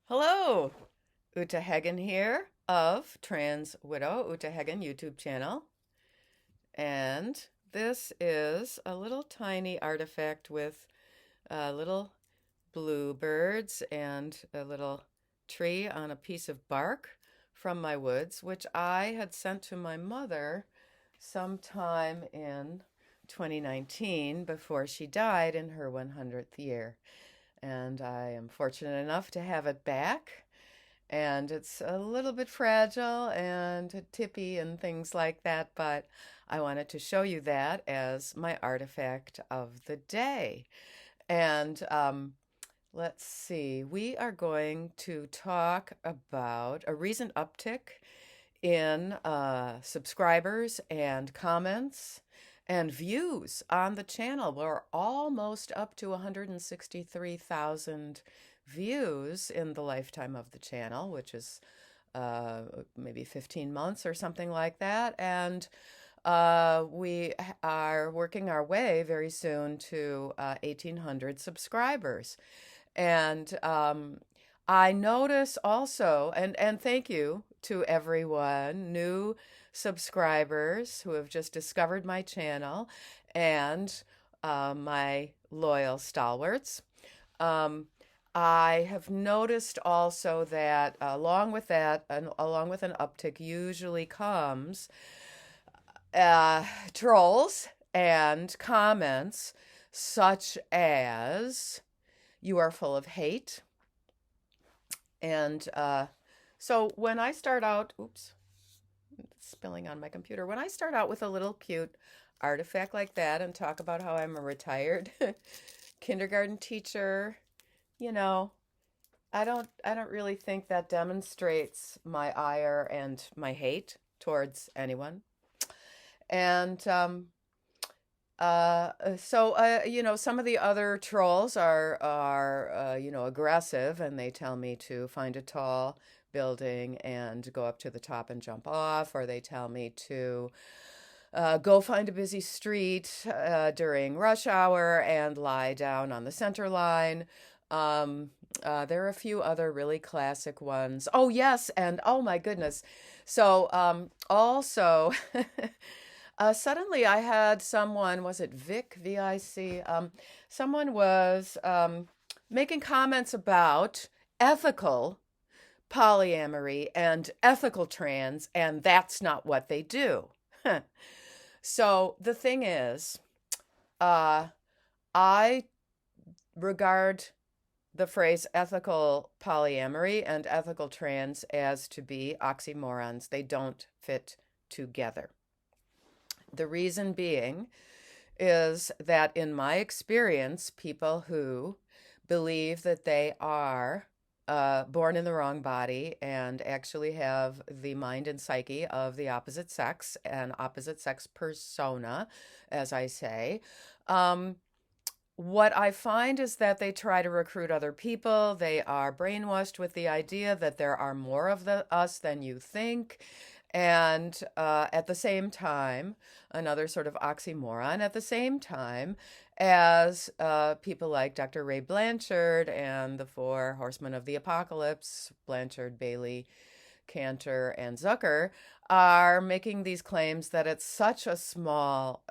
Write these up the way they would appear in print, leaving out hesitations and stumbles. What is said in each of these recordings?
Hello, Uta Hagen here of Trans Widow Uta Hagen YouTube channel. And this is a little tiny artifact with little bluebirds and a little tree on a piece of bark from my woods, which I had sent to my mother sometime in 2019 before she died in her 100th year. And I am fortunate enough to have it back, and it's a little bit fragile and tippy and things like that, but I wanted to show you that as my artifact of the day. And let's see, we are going to talk about a recent uptick in subscribers and comments and views on the channel. We're almost up to 163,000 views in the lifetime of the channel, which is maybe 15 months or something like that. And we are working our way very soon to 1,800 subscribers. And I notice also, and thank you to everyone, new subscribers who have just discovered my channel and my loyal stalwarts. Um, I have noticed also that along with that, and along with an uptick, usually comes trolls and comments such as, "You are full of hate." And so when I start out, oops, it's spilling on my computer. When I start out with a little cute artifact like that and talk about how I'm a retired kindergarten teacher, you know, I don't really think that demonstrates my ire and my hate towards anyone. And some of the other trolls are aggressive, and they tell me to find a tall building and go up to the top and jump off, or they tell me to go find a busy street during rush hour and lie down on the center line. There are a few other really classic ones. Oh, yes, and oh my goodness. So, also, suddenly I had someone, was it Vic, V-I-C? Someone was making comments about ethical polyamory and ethical trans, and that's not what they do. So the thing is, I regard the phrase ethical polyamory and ethical trans as to be oxymorons. They don't fit together. The reason being is that in my experience, people who believe that they are born in the wrong body and actually have the mind and psyche of the opposite sex, and opposite sex persona, as I say, what I find is that they try to recruit other people. They are brainwashed with the idea that there are more of us than you think. And at the same time, another sort of oxymoron, at the same time as people like Dr. Ray Blanchard and the Four Horsemen of the Apocalypse, Blanchard, Bailey, Cantor, and Zucker, are making these claims that it's such a small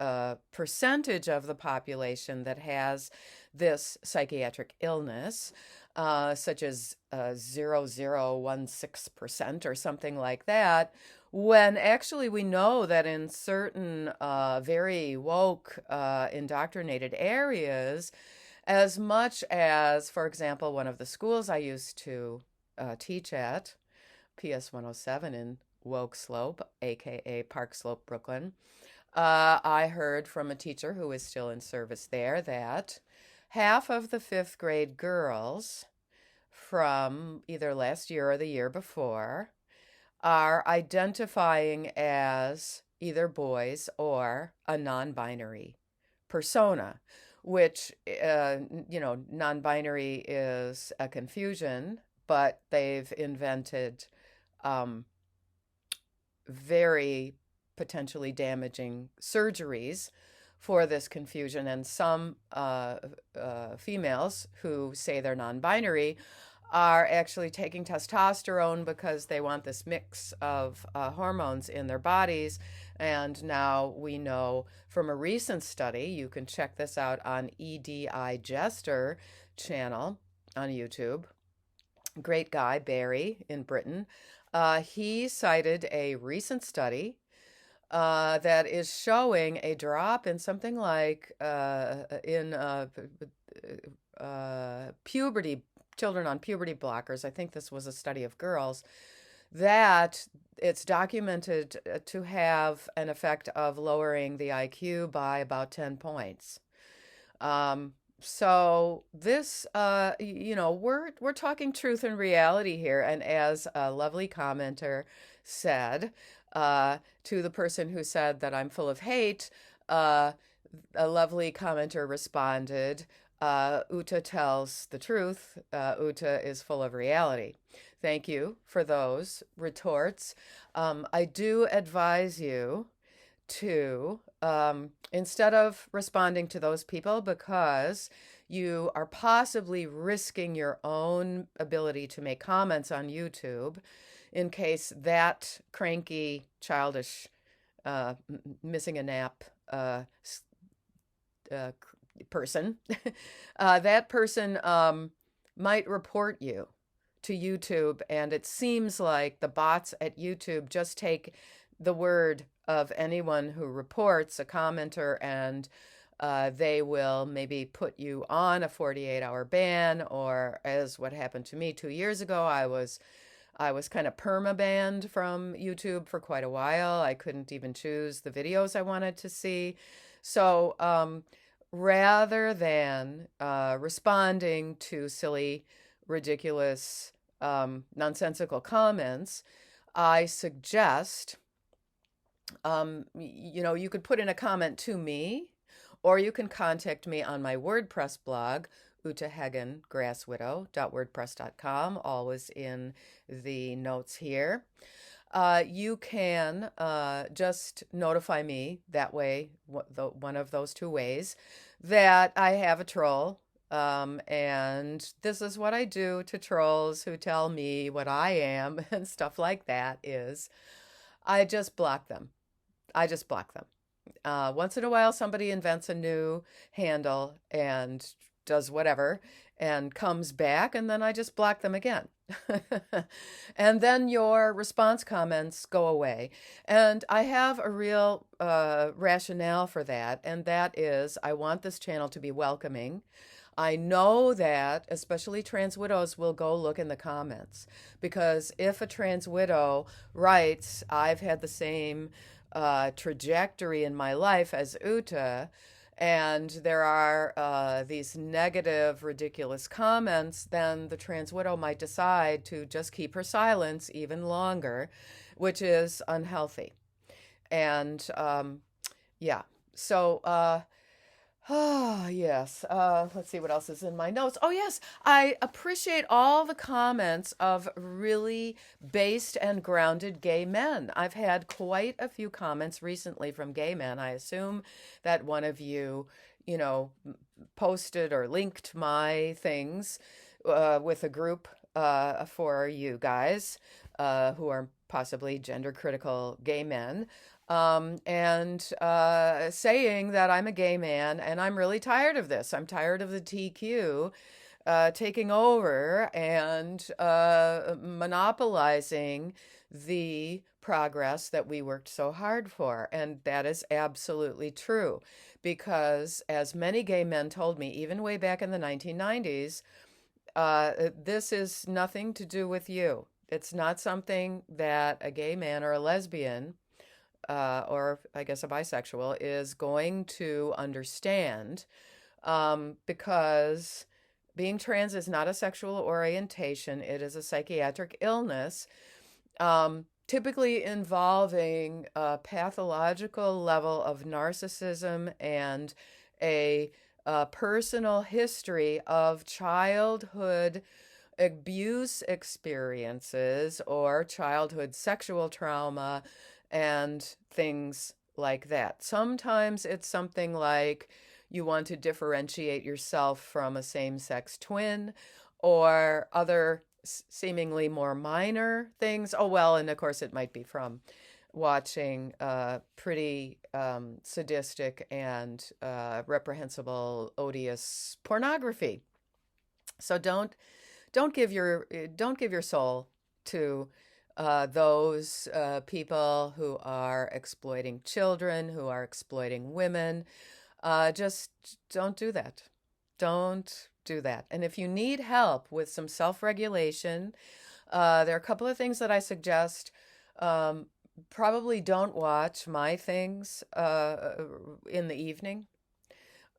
percentage of the population that has this psychiatric illness, such as 0.0016% or something like that, when actually we know that in certain very woke, indoctrinated areas, as much as, for example, one of the schools I used to teach at, PS 107 in Woke Slope, aka Park Slope, Brooklyn, I heard from a teacher who is still in service there that half of the fifth grade girls from either last year or the year before are identifying as either boys or a non-binary persona, which, non-binary is a confusion, but they've invented very potentially damaging surgeries for this confusion. And some females who say they're non-binary are actually taking testosterone because they want this mix of hormones in their bodies. And now we know from a recent study, you can check this out on EDI Jester channel on YouTube. Great guy, Barry in Britain. He cited a recent study that is showing a drop in something like in puberty, children on puberty blockers. I think this was a study of girls, that it's documented to have an effect of lowering the IQ by about 10 points. So this, we're talking truth and reality here. And as a lovely commenter said, to the person who said that I'm full of hate, a lovely commenter responded, Uta tells the truth. Uta is full of reality. Thank you for those retorts. I do advise you to, instead of responding to those people because you are possibly risking your own ability to make comments on YouTube in case that cranky, childish, missing a nap person, that person might report you to YouTube. And it seems like the bots at YouTube just take the word of anyone who reports a commenter, and they will maybe put you on a 48-hour ban, or as what happened to me 2 years ago, I was kind of perma-banned from YouTube for quite a while. I couldn't even choose the videos I wanted to see. So rather than responding to silly, ridiculous, nonsensical comments, I suggest, you could put in a comment to me, or you can contact me on my WordPress blog, utahagengrasswidow.wordpress.com, always in the notes here. You can just notify me that way, one of those two ways, that I have a troll. And this is what I do to trolls who tell me what I am and stuff like that is I just block them. Once in a while, somebody invents a new handle and does whatever and comes back, and then I just block them again. And then your response comments go away. And I have a real rationale for that, and that is I want this channel to be welcoming. I know that especially trans widows will go look in the comments, because if a trans widow writes, I've had the same trajectory in my life as Uta, and there are these negative, ridiculous comments, then the trans widow might decide to just keep her silence even longer, which is unhealthy. And yeah, so yes. Let's see what else is in my notes. Oh, yes. I appreciate all the comments of really based and grounded gay men. I've had quite a few comments recently from gay men. I assume that one of you, posted or linked my things with a group for you guys who are possibly gender critical gay men. And saying that I'm a gay man and I'm really tired of this. I'm tired of the TQ taking over and monopolizing the progress that we worked so hard for. And that is absolutely true, because as many gay men told me, even way back in the 1990s, this is nothing to do with you. It's not something that a gay man or a lesbian or I guess a bisexual is going to understand, because being trans is not a sexual orientation. It is a psychiatric illness, typically involving a pathological level of narcissism and a personal history of childhood abuse experiences or childhood sexual trauma and things like that. Sometimes it's something like you want to differentiate yourself from a same-sex twin, or other seemingly more minor things. Oh, well, and of course, it might be from watching pretty sadistic and reprehensible, odious pornography. So don't give your soul to those people who are exploiting children, who are exploiting women. Just don't do that. Don't do that. And if you need help with some self-regulation, there are a couple of things that I suggest. Um, Probably don't watch my things in the evening.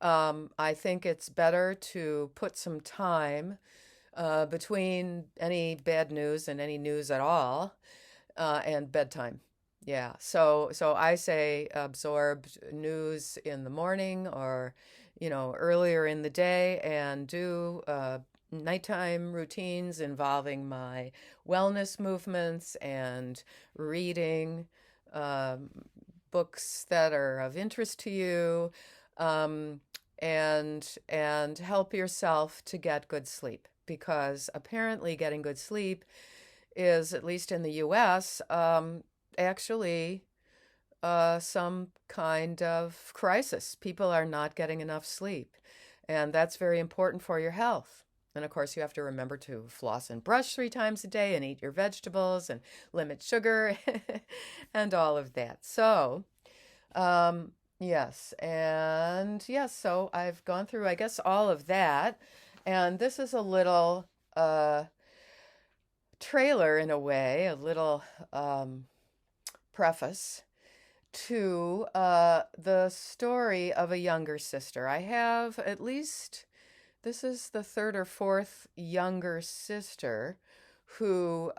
I think it's better to put some time between any bad news and any news at all, and bedtime. Yeah. So I say absorb news in the morning or, earlier in the day and do nighttime routines involving my wellness movements and reading um, books that are of interest to you, um, and help yourself to get good sleep because apparently getting good sleep is, at least in the US, actually some kind of crisis. People are not getting enough sleep, and that's very important for your health. And of course, you have to remember to floss and brush 3 times a day and eat your vegetables and limit sugar and all of that. So, yes, and yes, so I've gone through, I guess, all of that. And this is a little trailer in a way, a little preface to the story of a younger sister. I have at least, this is the third or fourth younger sister who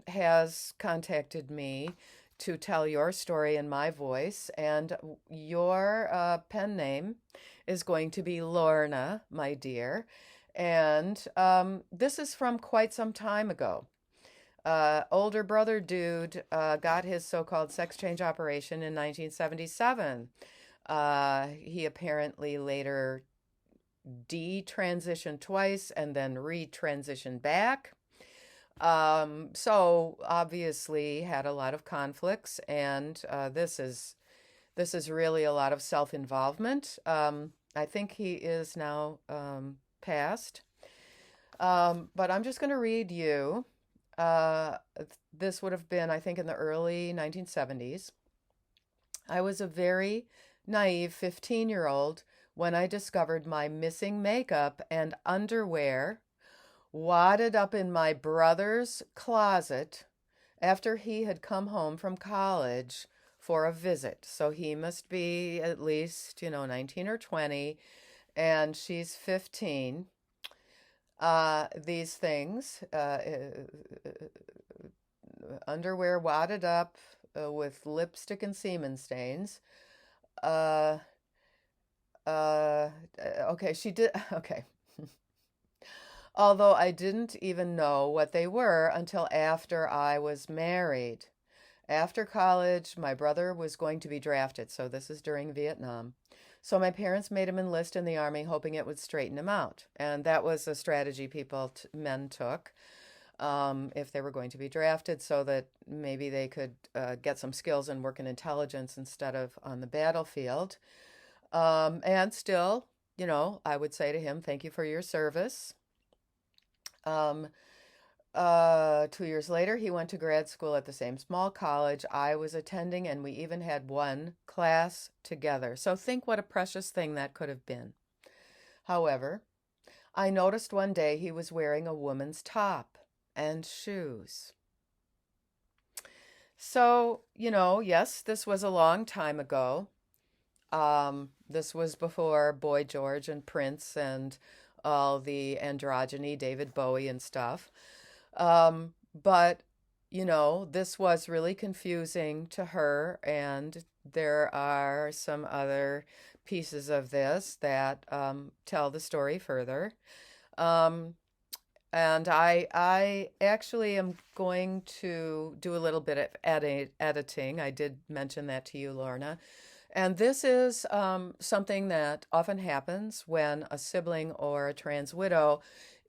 has contacted me to tell your story in my voice. And your pen name is going to be Lorna, my dear. And this is from quite some time ago. Older brother dude got his so-called sex change operation in 1977. He apparently later detransitioned twice and then retransitioned back. So obviously had a lot of conflicts, and this is really a lot of self-involvement. I think he is now passed. But I'm just going to read you. Uh, this would have been, I think, in the early 1970s. I was a very naive 15-year-old when I discovered my missing makeup and underwear wadded up in my brother's closet after he had come home from college for a visit. So he must be at least, 19 or 20, and she's 15. These things, underwear wadded up with lipstick and semen stains. Uh, okay, she did, okay. Although I didn't even know what they were until after I was married. After college, my brother was going to be drafted, so this is during Vietnam. So my parents made him enlist in the army, hoping it would straighten him out. And that was a strategy men took, if they were going to be drafted, so that maybe they could get some skills and work in intelligence instead of on the battlefield. And still, I would say to him, thank you for your service. Um, 2 years later, he went to grad school at the same small college I was attending, and we even had one class together. So think what a precious thing that could have been. However, I noticed one day he was wearing a woman's top and shoes. So, yes, this was a long time ago. This was before Boy George and Prince and all the androgyny, David Bowie and stuff. But, this was really confusing to her, and there are some other pieces of this that tell the story further. Um, and I actually am going to do a little bit of editing. I did mention that to you, Lorna. And this is something that often happens when a sibling or a trans widow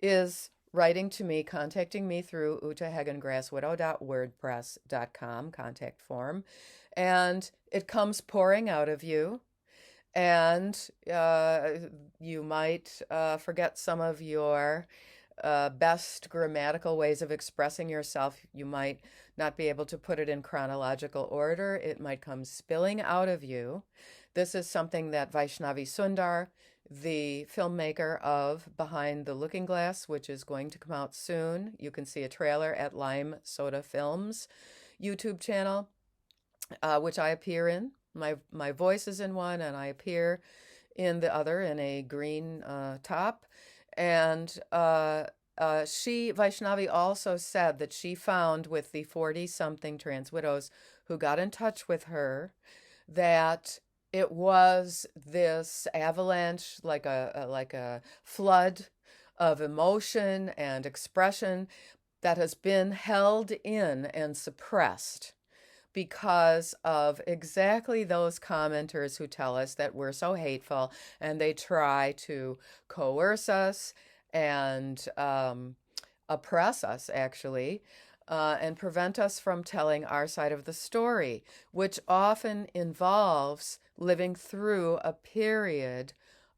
is writing to me, contacting me through utahagengrasswidow.wordpress.com contact form. And it comes pouring out of you. And you might forget some of your best grammatical ways of expressing yourself. You might not be able to put it in chronological order. It might come spilling out of you. This is something that Vaishnavi Sundar, the filmmaker of Behind the Looking Glass, which is going to come out soon. You can see a trailer at Lime Soda Films YouTube channel, which I appear in. My voice is in one, and I appear in the other in a green top. And Vaishnavi also said that she found with the 40-something trans widows who got in touch with her that it was this avalanche, like a flood of emotion and expression that has been held in and suppressed because of exactly those commenters who tell us that we're so hateful, and they try to coerce us and oppress us, actually, and prevent us from telling our side of the story, which often involves living through a period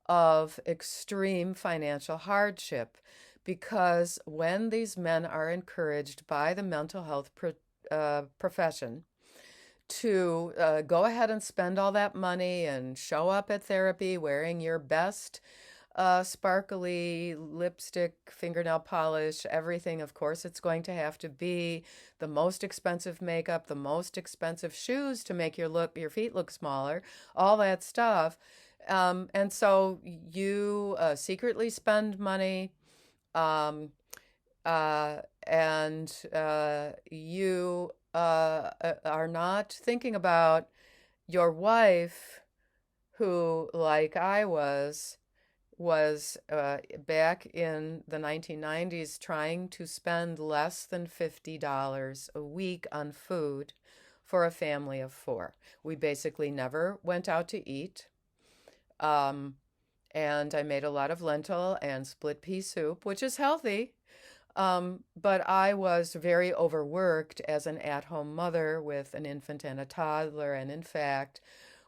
of extreme financial hardship. Because when these men are encouraged by the mental health profession to go ahead and spend all that money and show up at therapy wearing your best sparkly lipstick, fingernail polish, everything. Of course, it's going to have to be the most expensive makeup, the most expensive shoes to make your feet look smaller, all that stuff. And so you secretly spend money, and you are not thinking about your wife, who, like I was back in the 1990s trying to spend less than $50 a week on food for a family of four. We basically never went out to eat. And I made a lot of lentil and split pea soup, which is healthy. But I was very overworked as an at-home mother with an infant and a toddler. And in fact,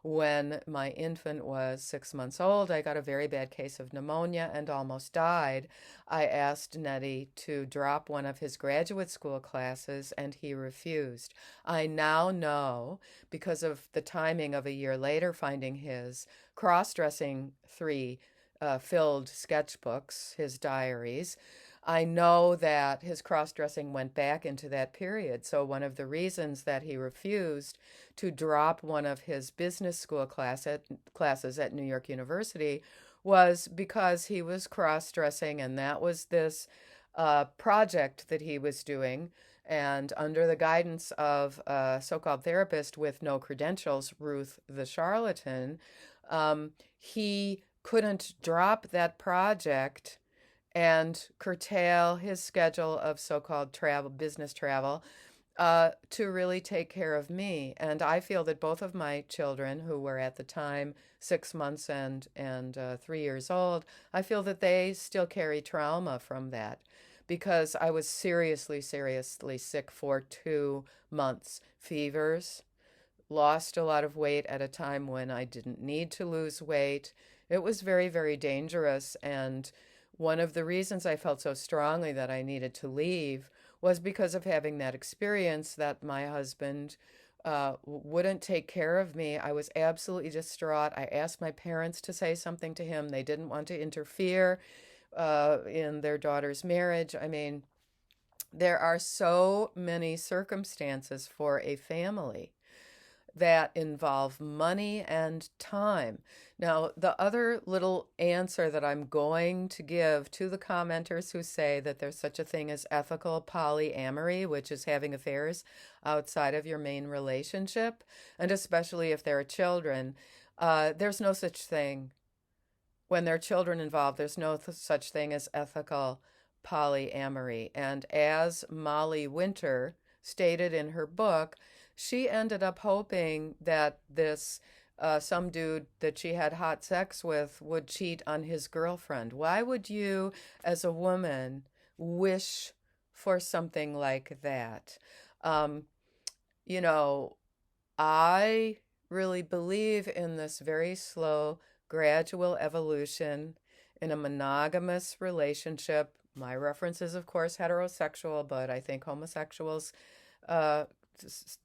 when my infant was 6 months old, I got a very bad case of pneumonia and almost died. I asked Nettie to drop one of his graduate school classes, and he refused. I now know, because of the timing of a year later finding his cross-dressing three filled sketchbooks, his diaries, I know that his cross-dressing went back into that period. So one of the reasons that he refused to drop one of his business school classes at New York University was because he was cross-dressing, and that was this project that he was doing. And under the guidance of a so-called therapist with no credentials, Ruth the charlatan, he couldn't drop that project and curtail his schedule of so-called business travel, to really take care of me. And I feel that both of my children, who were at the time 6 months and 3 years old, I feel that they still carry trauma from that, because I was seriously sick for 2 months. Fevers, lost a lot of weight at a time when I didn't need to lose weight. It was very, very dangerous. And one of the reasons I felt so strongly that I needed to leave was because of having that experience that my husband wouldn't take care of me. I was absolutely distraught. I asked my parents to say something to him. They didn't want to interfere in their daughter's marriage. I mean, there are so many circumstances for a family that involve money and time. Now, the other little answer that I'm going to give to the commenters who say that there's such a thing as ethical polyamory, which is having affairs outside of your main relationship, and especially if there are children, there's no such thing. When there are children involved, there's no such thing as ethical polyamory. And as Molly Winter stated in her book, she ended up hoping that this some dude that she had hot sex with would cheat on his girlfriend. Why would you, as a woman wish for something like that. Um, you know, I really believe in this very slow, gradual evolution in a monogamous relationship. My reference is, of course, heterosexual, but I think homosexuals uh,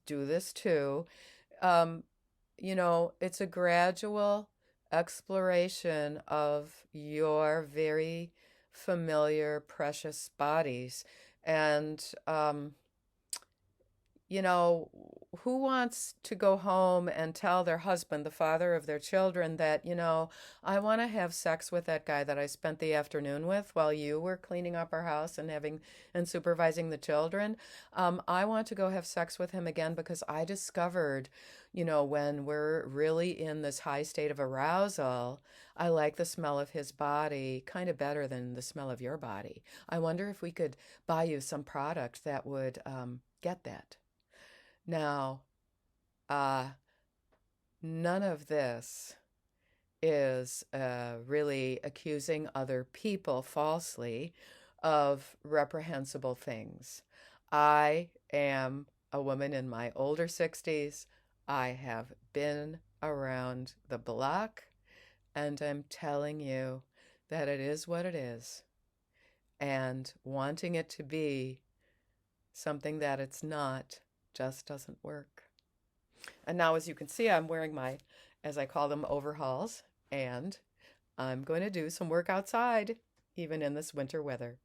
do this too. Um, it's a gradual exploration of your very familiar, precious bodies. And you know, who wants to go home and tell their husband, the father of their children, that, I want to have sex with that guy that I spent the afternoon with while you were cleaning up our house and having and supervising the children? I want to go have sex with him again because I discovered, when we're really in this high state of arousal, I like the smell of his body kind of better than the smell of your body. I wonder if we could buy you some product that would get that. Now, uh, none of this is really accusing other people falsely of reprehensible things. I am a woman in my older 60s. I have been around the block, and I'm telling you that it is what it is. And wanting it to be something that it's not just doesn't work. And now, as you can see, I'm wearing my, as I call them, overalls, and I'm going to do some work outside, even in this winter weather.